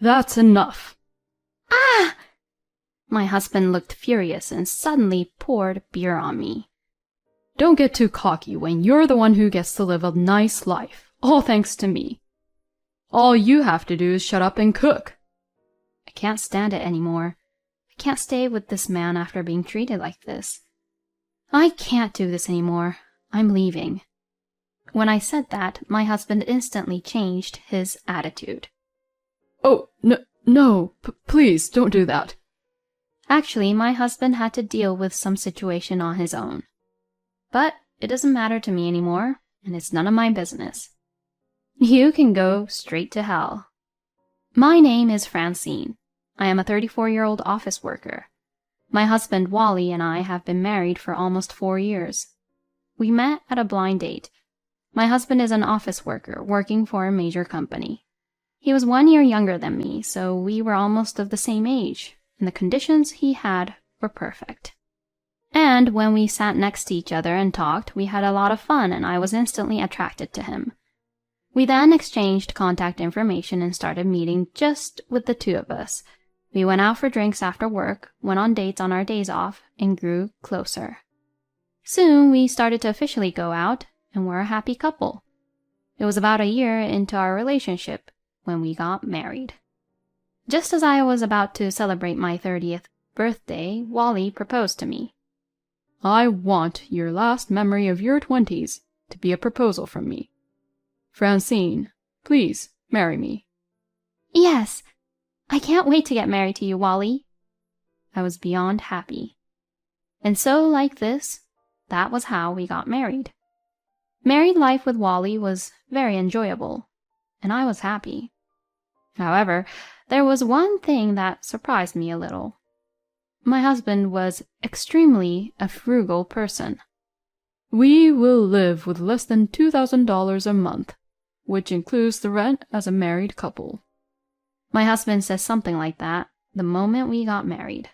That's enough. Ah! My husband looked furious and suddenly poured beer on me. Don't get too cocky when you're the one who gets to live a nice life, all thanks to me. All you have to do is shut up and cook. I can't stand it anymore. I can't stay with this man after being treated like this. I can't do this anymore. I'm leaving. When I said that, my husband instantly changed his attitude. Oh, no, please don't do that. Actually, my husband had to deal with some situation on his own. But it doesn't matter to me anymore, and it's none of my business. You can go straight to hell. My name is Francine. I am a 34-year-old office worker. My husband Wally and I have been married for almost 4 years. We met at a blind date. My husband is an office worker working for a major company. He was 1 year younger than me, so we were almost of the same age, and the conditions he had were perfect. And when we sat next to each other and talked, we had a lot of fun and I was instantly attracted to him. We then exchanged contact information and started meeting just with the two of us. We went out for drinks after work, went on dates on our days off, and grew closer. Soon we started to officially go out, and we're a happy couple. It was about a year into our relationship when we got married. Just as I was about to celebrate my 30th birthday, Wally proposed to me. I want your last memory of your 20s to be a proposal from me. Francine, please marry me. Yes, I can't wait to get married to you, Wally. I was beyond happy. And so, like this, that was how we got married. Married life with Wally was very enjoyable, and I was happy. However, there was one thing that surprised me a little. My husband was extremely a frugal person. We will live with less than $2,000 a month, which includes the rent as a married couple. My husband says something like that the moment we got married.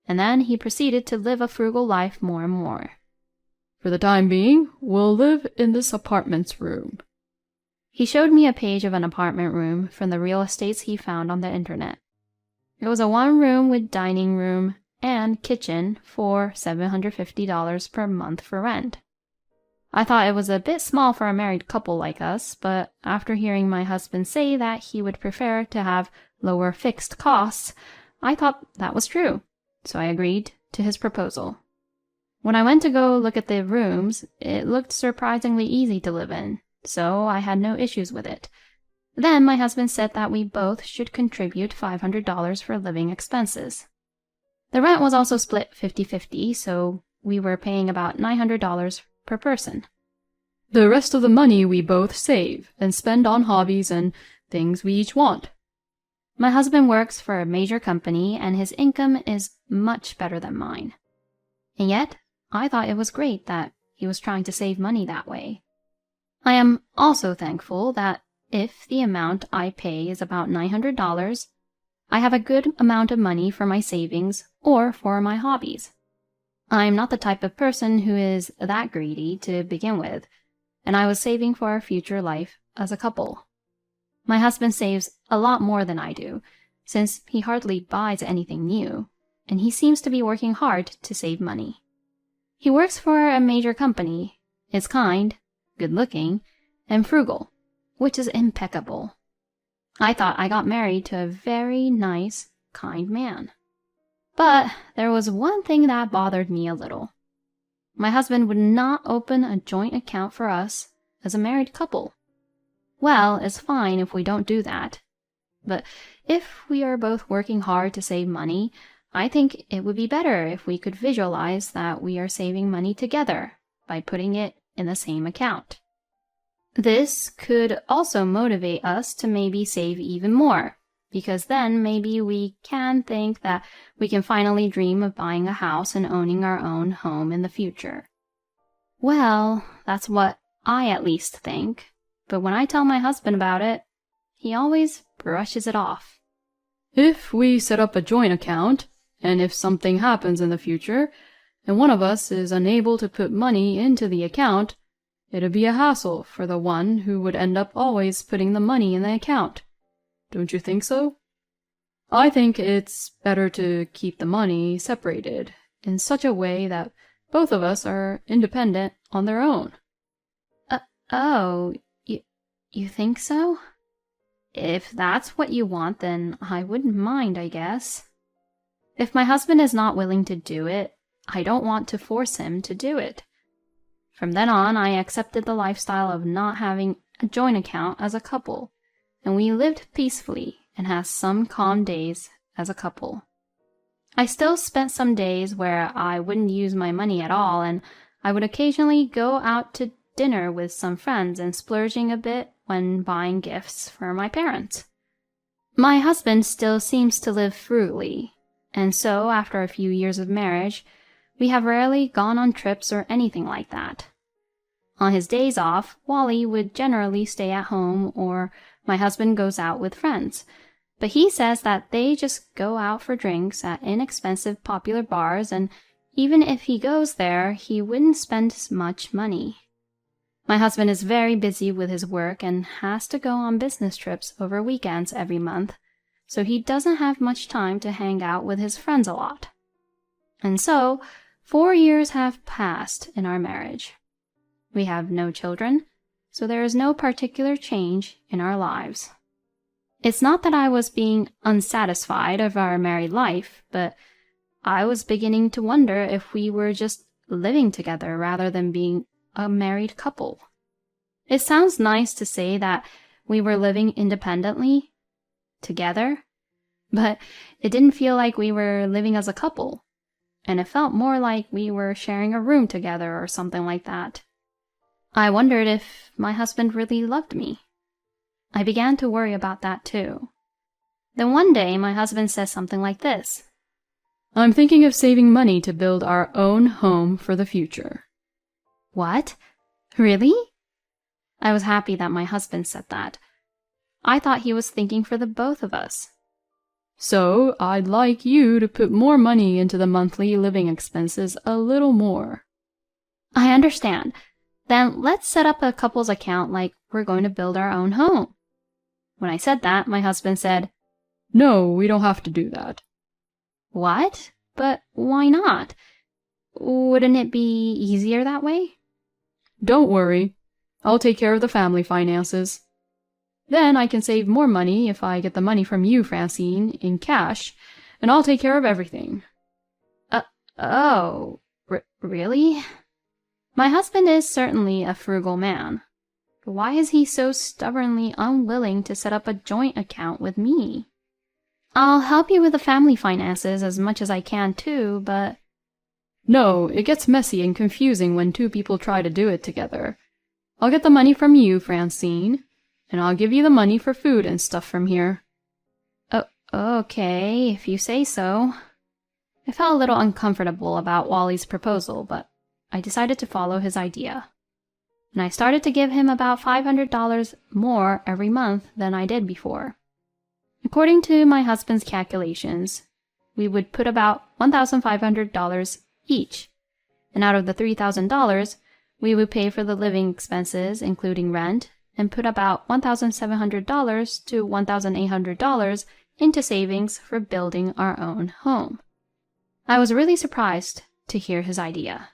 And then he proceeded to live a frugal life more and more. For the time being, we'll live in this apartment's room. He showed me a page of an apartment room from the real estates he found on the internet. It was a 1-room with dining room and kitchen for $750 per month for rent. I thought it was a bit small for a married couple like us, but after hearing my husband say that he would prefer to have lower fixed costs, I thought that was true, so I agreed to his proposal. When I went to go look at the rooms, it looked surprisingly easy to live in, so I had no issues with it. Then my husband said that we both should contribute $500 for living expenses. The rent was also split 50-50, so we were paying about $900 per person. The rest of the money we both save and spend on hobbies and things we each want. My husband works for a major company and his income is much better than mine. And yet, I thought it was great that he was trying to save money that way. I am also thankful that if the amount I pay is about $900, I have a good amount of money for my savings or for my hobbies. I'm not the type of person who is that greedy to begin with, and I was saving for our future life as a couple. My husband saves a lot more than I do, since he hardly buys anything new, and he seems to be working hard to save money. He works for a major company, is kind, good-looking, and frugal, which is impeccable. I thought I got married to a very nice, kind man. But there was one thing that bothered me a little. My husband would not open a joint account for us as a married couple. Well, it's fine if we don't do that. But if we are both working hard to save money, I think it would be better if we could visualize that we are saving money together by putting it in the same account. This could also motivate us to maybe save even more, because then maybe we can think that we can finally dream of buying a house and owning our own home in the future. Well, that's what I at least think, but when I tell my husband about it, he always brushes it off. If we set up a joint account, and if something happens in the future, and one of us is unable to put money into the account, it'd be a hassle for the one who would end up always putting the money in the account. Don't you think so? I think it's better to keep the money separated in such a way that both of us are independent on their own. Oh, you think so? If that's what you want, then I wouldn't mind, I guess. If my husband is not willing to do it, I don't want to force him to do it. From then on, I accepted the lifestyle of not having a joint account as a couple, and we lived peacefully and had some calm days as a couple. I still spent some days where I wouldn't use my money at all, and I would occasionally go out to dinner with some friends and splurging a bit when buying gifts for my parents. My husband still seems to live frugally, and so after a few years of marriage, we have rarely gone on trips or anything like that. On his days off, Wally would generally stay at home or my husband goes out with friends, but he says that they just go out for drinks at inexpensive popular bars, and even if he goes there, he wouldn't spend much money. My husband is very busy with his work and has to go on business trips over weekends every month, so he doesn't have much time to hang out with his friends a lot. And so, 4 years have passed in our marriage. We have no children, so there is no particular change in our lives. It's not that I was being unsatisfied of our married life, but I was beginning to wonder if we were just living together rather than being a married couple. It sounds nice to say that we were living independently, together, but it didn't feel like we were living as a couple, and it felt more like we were sharing a room together or something like that. I wondered if my husband really loved me. I began to worry about that too. Then one day my husband says something like this: I'm thinking of saving money to build our own home for the future. What? Really? I was happy that my husband said that. I thought he was thinking for the both of us. So I'd like you to put more money into the monthly living expenses, a little more. I understand. Then let's set up a couple's account like we're going to build our own home. When I said that, my husband said, No, we don't have to do that. What? But why not? Wouldn't it be easier that way? Don't worry. I'll take care of the family finances. Then I can save more money if I get the money from you, Francine, in cash, and I'll take care of everything. Really? My husband is certainly a frugal man. But why is he so stubbornly unwilling to set up a joint account with me? I'll help you with the family finances as much as I can too, but... No, it gets messy and confusing when two people try to do it together. I'll get the money from you, Francine, and I'll give you the money for food and stuff from here. Okay, if you say so. I felt a little uncomfortable about Wally's proposal, but I decided to follow his idea. And I started to give him about $500 more every month than I did before. According to my husband's calculations, we would put about $1,500 each, and out of the $3,000, we would pay for the living expenses, including rent, and put about $1,700 to $1,800 into savings for building our own home. I was really surprised to hear his idea.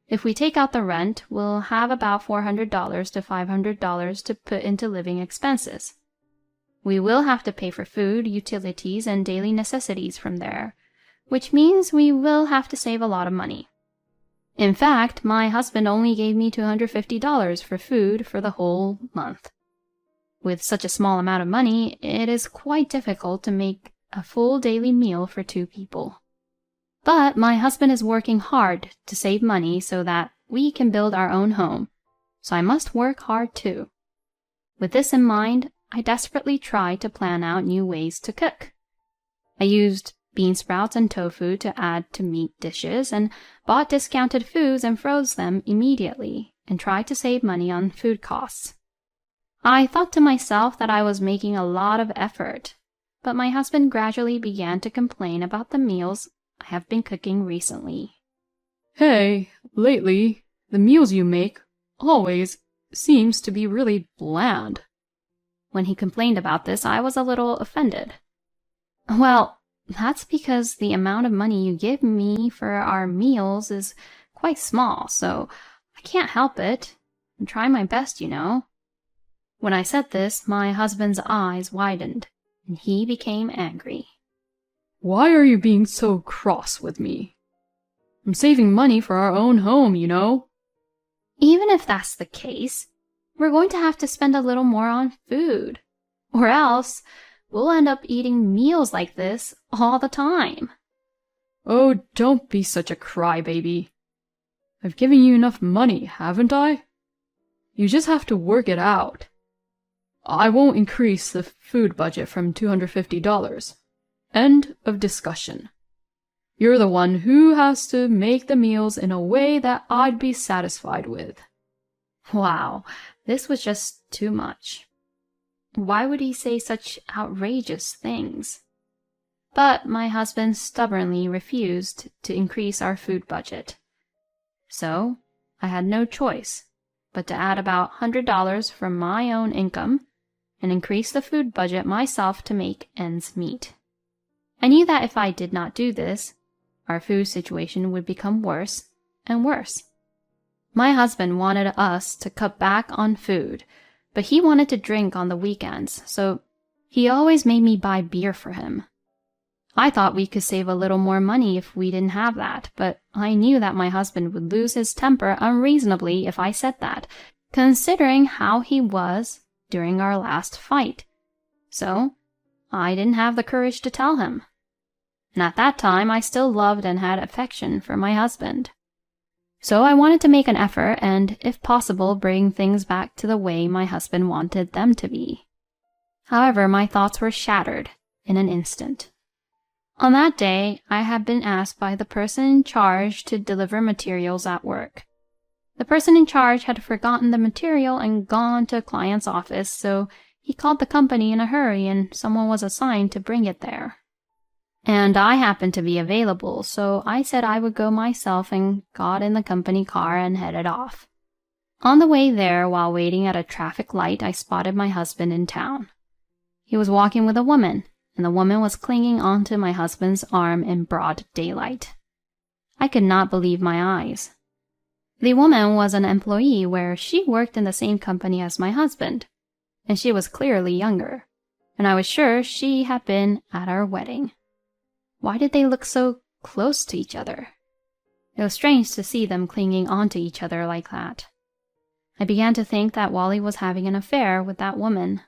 If we take out the rent, we'll have about $400 to $500 to put into living expenses. We will have to pay for food, utilities, and daily necessities from there, which means we will have to save a lot of money. In fact, my husband only gave me $250 for food for the whole month. With such a small amount of money, it is quite difficult to make a full daily meal for two people. But my husband is working hard to save money so that we can build our own home, so I must work hard too. With this in mind, I desperately tried to plan out new ways to cook. I used bean sprouts and tofu to add to meat dishes, and bought discounted foods and froze them immediately, and tried to save money on food costs. I thought to myself that I was making a lot of effort, but my husband gradually began to complain about the meals I have been cooking recently. Hey, lately, the meals you make always seems to be really bland. When he complained about this, I was a little offended. Well, that's because the amount of money you give me for our meals is quite small, so I can't help it. I'm trying my best, you know. When I said this, my husband's eyes widened, and he became angry. Why are you being so cross with me? I'm saving money for our own home, you know. Even if that's the case, we're going to have to spend a little more on food, or else we'll end up eating meals like this all the time. Oh, don't be such a crybaby. I've given you enough money, haven't I? You just have to work it out. I won't increase the food budget from $250. End of discussion. You're the one who has to make the meals in a way that I'd be satisfied with. Wow, this was just too much. Why would he say such outrageous things? But my husband stubbornly refused to increase our food budget. So I had no choice but to add about $100 from my own income and increase the food budget myself to make ends meet. I knew that if I did not do this, our food situation would become worse and worse. My husband wanted us to cut back on food, but he wanted to drink on the weekends, so he always made me buy beer for him. I thought we could save a little more money if we didn't have that, but I knew that my husband would lose his temper unreasonably if I said that, considering how he was during our last fight. So I didn't have the courage to tell him. And at that time, I still loved and had affection for my husband. So I wanted to make an effort and, if possible, bring things back to the way my husband wanted them to be. However, my thoughts were shattered in an instant. On that day, I had been asked by the person in charge to deliver materials at work. The person in charge had forgotten the material and gone to a client's office, so he called the company in a hurry and someone was assigned to bring it there. And I happened to be available, so I said I would go myself and got in the company car and headed off. On the way there, while waiting at a traffic light, I spotted my husband in town. He was walking with a woman, and the woman was clinging onto my husband's arm in broad daylight. I could not believe my eyes. The woman was an employee where she worked in the same company as my husband, and she was clearly younger, and I was sure she had been at our wedding. Why did they look so close to each other? It was strange to see them clinging onto each other like that. I began to think that Wally was having an affair with that woman.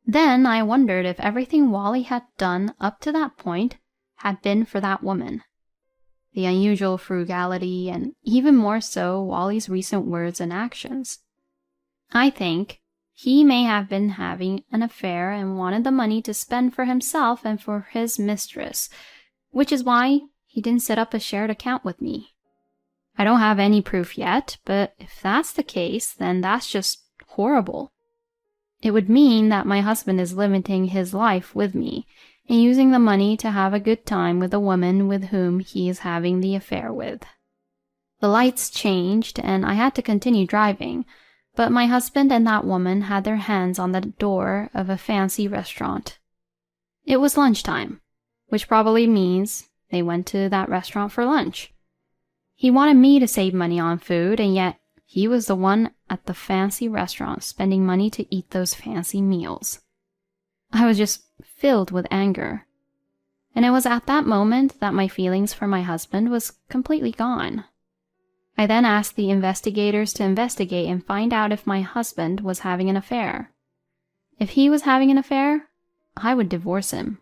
Then I wondered if everything Wally had done up to that point had been for that woman. The unusual frugality, and even more so Wally's recent words and actions. I think he may have been having an affair and wanted the money to spend for himself and for his mistress, which is why he didn't set up a shared account with me. I don't have any proof yet, but if that's the case, then that's just horrible. It would mean that my husband is limiting his life with me and using the money to have a good time with the woman with whom he is having the affair with. The lights changed and I had to continue driving, but my husband and that woman had their hands on the door of a fancy restaurant. It was lunchtime, which probably means they went to that restaurant for lunch. He wanted me to save money on food, and yet he was the one at the fancy restaurant spending money to eat those fancy meals. I was just filled with anger. And it was at that moment that my feelings for my husband was completely gone. I then asked the investigators to investigate and find out if my husband was having an affair. If he was having an affair, I would divorce him.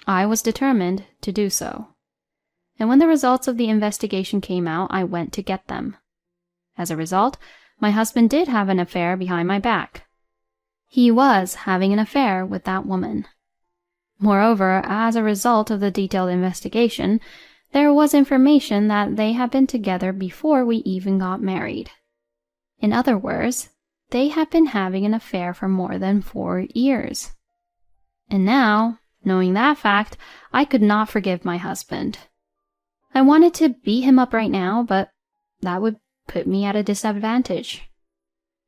I was determined to do so. And when the results of the investigation came out, I went to get them. As a result, my husband did have an affair behind my back. He was having an affair with that woman. Moreover, as a result of the detailed investigation, there was information that they had been together before we even got married. In other words, they had been having an affair for more than 4 years. And now, knowing that fact, I could not forgive my husband. I wanted to beat him up right now, but that would put me at a disadvantage.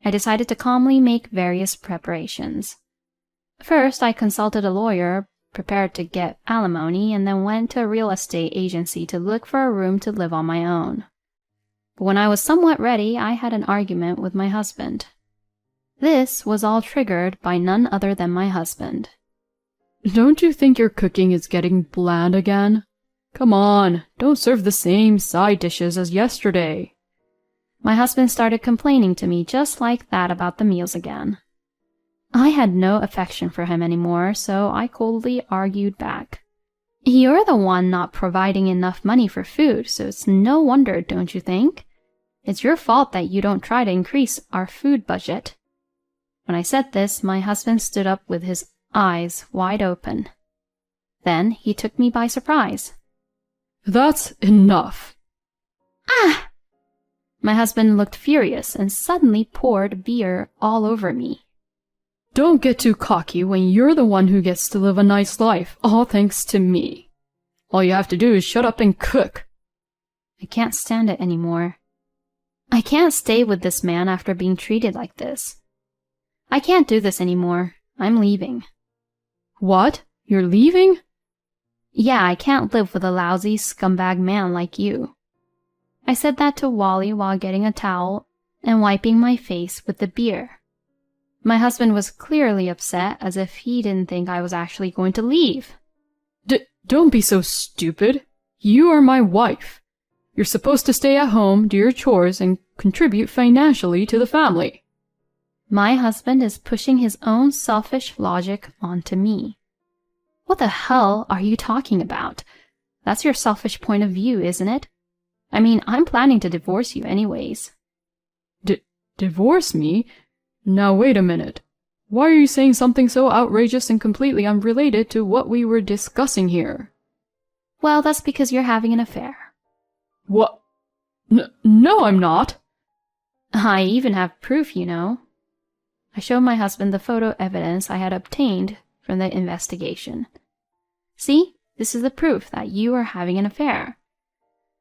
I decided to calmly make various preparations. First, I consulted a lawyer, prepared to get alimony, and then went to a real estate agency to look for a room to live on my own. But when I was somewhat ready, I had an argument with my husband. This was all triggered by none other than my husband. Don't you think your cooking is getting bland again? Come on, don't serve the same side dishes as yesterday. My husband started complaining to me just like that about the meals again. I had no affection for him anymore, so I coldly argued back. You're the one not providing enough money for food, so it's no wonder, don't you think? It's your fault that you don't try to increase our food budget. When I said this, my husband stood up with his eyes wide open. Then he took me by surprise. That's enough. Ah! My husband looked furious and suddenly poured beer all over me. Don't get too cocky when you're the one who gets to live a nice life, all thanks to me. All you have to do is shut up and cook. I can't stand it anymore. I can't stay with this man after being treated like this. I can't do this anymore. I'm leaving. What? You're leaving? Yeah, I can't live with a lousy scumbag man like you. I said that to Wally while getting a towel and wiping my face with the beer. My husband was clearly upset, as if he didn't think I was actually going to leave. Don't be so stupid. You are my wife. You're supposed to stay at home, do your chores, and contribute financially to the family. My husband is pushing his own selfish logic onto me. What the hell are you talking about? That's your selfish point of view, isn't it? I mean, I'm planning to divorce you anyways. Divorce me? Now wait a minute. Why are you saying something so outrageous and completely unrelated to what we were discussing here? Well, that's because you're having an affair. What? No, I'm not. I even have proof, you know. I showed my husband the photo evidence I had obtained from the investigation. See, this is the proof that you are having an affair.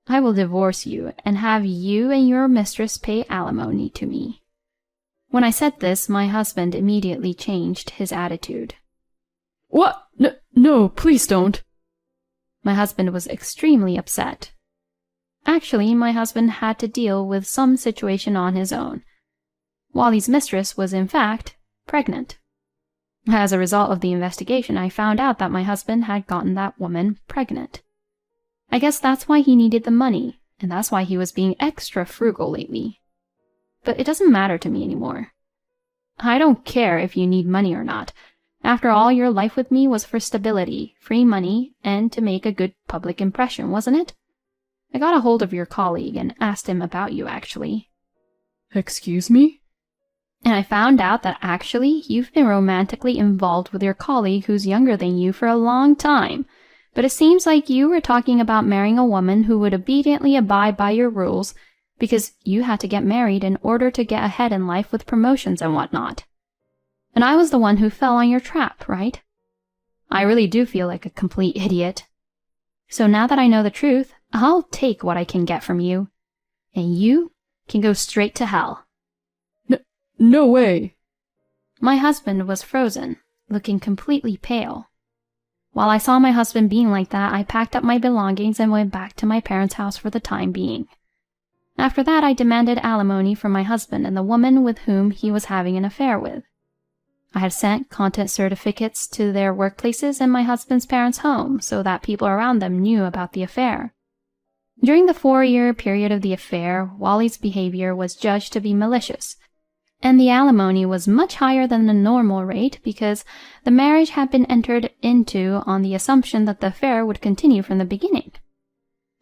I will divorce you and have you and your mistress pay alimony to me. When I said this, my husband immediately changed his attitude. What? No, please don't. My husband was extremely upset. Actually, my husband had to deal with some situation on his own. Wally's mistress was, in fact, pregnant. As a result of the investigation, I found out that my husband had gotten that woman pregnant. I guess that's why he needed the money, and that's why he was being extra frugal lately. But it doesn't matter to me anymore. I don't care if you need money or not. After all, your life with me was for stability, free money, and to make a good public impression, wasn't it? I got a hold of your colleague and asked him about you, actually. Excuse me? And I found out that actually you've been romantically involved with your colleague who's younger than you for a long time. But it seems like you were talking about marrying a woman who would obediently abide by your rules because you had to get married in order to get ahead in life with promotions and whatnot. And I was the one who fell on your trap, right? I really do feel like a complete idiot. So now that I know the truth, I'll take what I can get from you. And you can go straight to hell. No way. My husband was frozen, looking completely pale. While I saw my husband being like that, I packed up my belongings and went back to my parents' house for the time being. After that, I demanded alimony from my husband and the woman with whom he was having an affair with. I had sent content certificates to their workplaces and my husband's parents' home so that people around them knew about the affair. During the 4-year period of the affair, Wally's behavior was judged to be malicious, and the alimony was much higher than the normal rate because the marriage had been entered into on the assumption that the affair would continue from the beginning.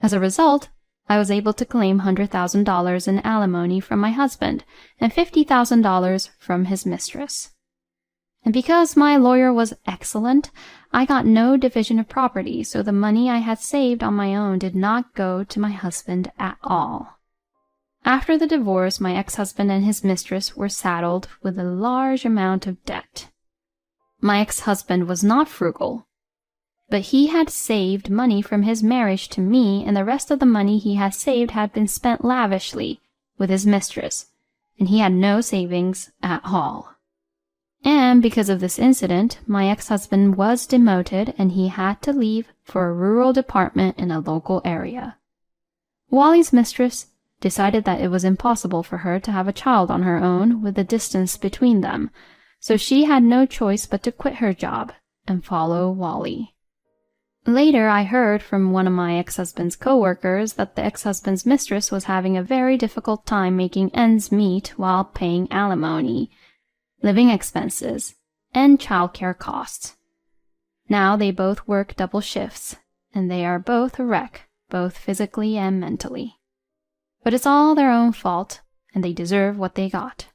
As a result, I was able to claim $100,000 in alimony from my husband and $50,000 from his mistress. And because my lawyer was excellent, I got no division of property, so the money I had saved on my own did not go to my husband at all. After the divorce, my ex-husband and his mistress were saddled with a large amount of debt. My ex-husband was not frugal, but he had saved money from his marriage to me, and the rest of the money he had saved had been spent lavishly with his mistress, and he had no savings at all. And because of this incident, my ex-husband was demoted and he had to leave for a rural department in a local area. Wally's mistress decided that it was impossible for her to have a child on her own with the distance between them, so she had no choice but to quit her job and follow Wally. Later, I heard from one of my ex-husband's co-workers that the ex-husband's mistress was having a very difficult time making ends meet while paying alimony, living expenses, and childcare costs. Now they both work double shifts, and they are both a wreck, both physically and mentally. But it's all their own fault, and they deserve what they got.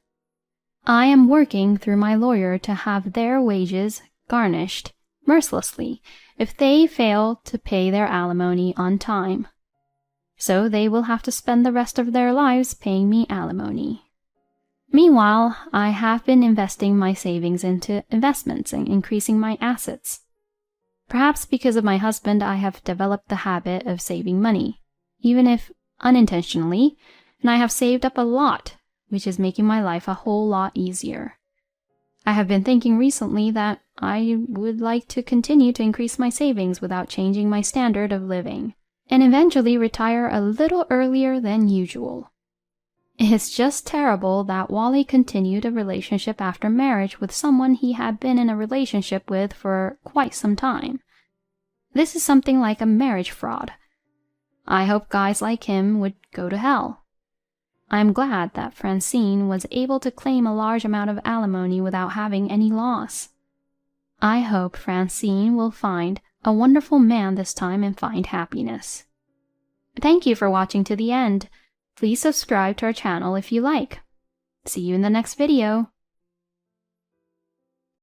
I am working through my lawyer to have their wages garnished mercilessly if they fail to pay their alimony on time. So they will have to spend the rest of their lives paying me alimony. Meanwhile, I have been investing my savings into investments and increasing my assets. Perhaps because of my husband, I have developed the habit of saving money, even if unintentionally, and I have saved up a lot, which is making my life a whole lot easier. I have been thinking recently that I would like to continue to increase my savings without changing my standard of living, and eventually retire a little earlier than usual. It's just terrible that Wally continued a relationship after marriage with someone he had been in a relationship with for quite some time. This is something like a marriage fraud. I hope guys like him would go to hell. I'm glad that Francine was able to claim a large amount of alimony without having any loss. I hope Francine will find a wonderful man this time and find happiness. Thank you for watching to the end. Please subscribe to our channel if you like. See you in the next video.